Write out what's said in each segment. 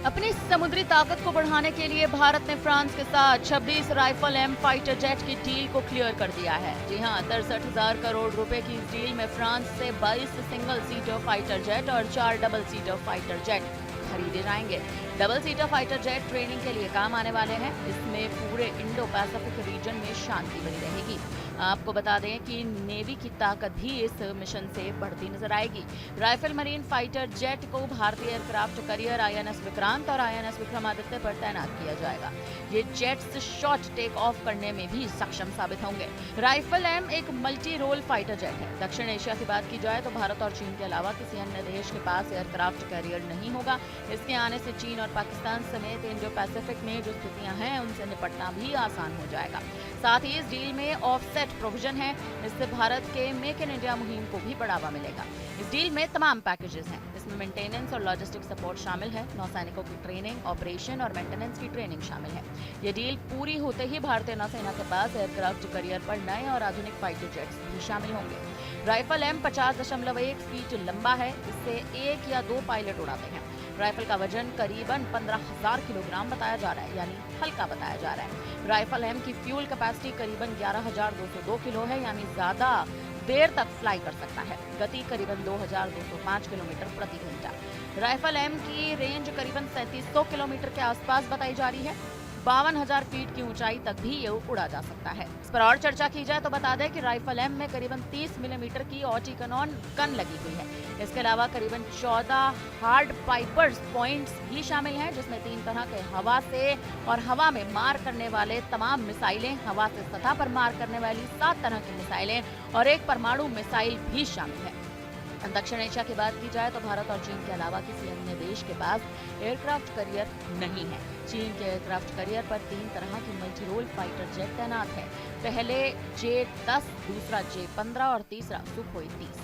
अपनी समुद्री ताकत को बढ़ाने के लिए भारत ने फ्रांस के साथ 26 राइफल एम फाइटर जेट की डील को क्लियर कर दिया है। जी हां, 63,000 करोड़ रुपए की इस डील में फ्रांस से 22 सिंगल सीटर फाइटर जेट और 4 डबल सीटर फाइटर जेट खरीदे जाएंगे। Double seater fighter jet training के लिए काम आने वाले हैं। इसमें पूरे इंडो पैसिफिक रीजन में शांति बनी रहेगी। आपको बता दें कि नेवी की ताकत भी इस मिशन से बढ़ती नजर आएगी। राइफल मरीन फाइटर जेट को भारतीय एयरक्राफ्ट करियर आईएनएस विक्रांत और आईएनएस विक्रमादित्य पर तैनात किया जाएगा। ये जेट्स शॉर्ट टेक ऑफ करने में भी सक्षम साबित होंगे। राइफल एम एक मल्टी रोल फाइटर जेट है। दक्षिण एशिया की बात की जाए तो भारत और चीन के अलावा किसी अन्य देश के पास एयरक्राफ्ट कैरियर नहीं होगा। इसके आने से चीन और पाकिस्तान समेत इंडो पैसिफिक में जो स्थितियां हैं उनसे निपटना भी आसान हो जाएगा। साथ ही इस डील में ऑफसेट प्रोविजन है। इससे भारत के मेक इन इंडिया मुहिम को भी बढ़ावा मिलेगा। इस डील में तमाम पैकेजेस हैं। इसमें मेंटेनेंस और लॉजिस्टिक सपोर्ट शामिल है। नौसैनिकों की ट्रेनिंग, ऑपरेशन और मेंटेनेंस की ट्रेनिंग शामिल है। ये डील पूरी होते ही भारतीय नौसेना के पास एयरक्राफ्ट करियर पर नए और आधुनिक फाइटर जेट्स भी शामिल होंगे। राइफल एम 50.1 फीट लंबा है। इससे 1 या 2 पायलट उड़ाते हैं। राइफल का वजन करीबन 15,000 किलोग्राम बताया जा रहा है, यानी हल्का बताया जा रहा है। राइफल एम की फ्यूल कैपेसिटी करीबन 11,202 किलो है, यानी ज्यादा देर तक फ्लाई कर सकता है। गति करीबन 2,205 किलोमीटर प्रति घंटा। राइफल एम की रेंज करीबन 3,700 किलोमीटर के आसपास बताई जा रही है। 52,000 फीट की ऊंचाई तक भी ये उड़ा जा सकता है। इस पर और चर्चा की जाए तो बता दें कि राइफल एम में करीबन 30 मिलीमीटर की ऑटिकनॉन गन लगी हुई है। इसके अलावा करीबन 14 हार्ड पाइपर्स पॉइंट्स भी शामिल हैं, जिसमें 3 तरह के हवा से और हवा में मार करने वाले तमाम मिसाइलें, हवा से सतह पर मार करने वाली 7 तरह की मिसाइलें और एक परमाणु मिसाइल भी शामिल है। दक्षिण एशिया की बात की जाए तो भारत और चीन के अलावा किसी अन्य देश के पास एयरक्राफ्ट करियर नहीं है। चीन के एयरक्राफ्ट करियर पर 3 तरह की मल्टी रोल फाइटर जेट तैनात है। पहले J-10, दूसरा J-15 और तीसरा सुखोई 30।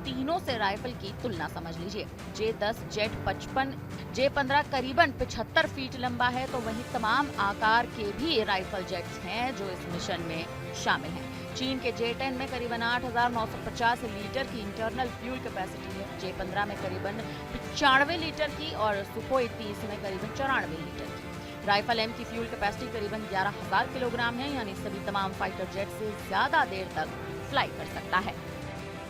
तीनों से राइफल की तुलना समझ लीजिए। J-10 जेट 55, J-15 करीबन 75 फीट लंबा है, तो वहीं तमाम आकार के भी राइफल जेट्स हैं जो इस मिशन में शामिल हैं। चीन के J-10 में करीबन 8,950 लीटर की इंटरनल फ्यूल कैपेसिटी है। J-15 में करीबन 95 लीटर की और सुखोई 30 में करीबन 94 लीटर की। राइफल एम की फ्यूल कैपेसिटी करीबन 11,000 किलोग्राम है, यानी सभी तमाम फाइटर जेट से ज्यादा देर तक फ्लाई कर सकता है।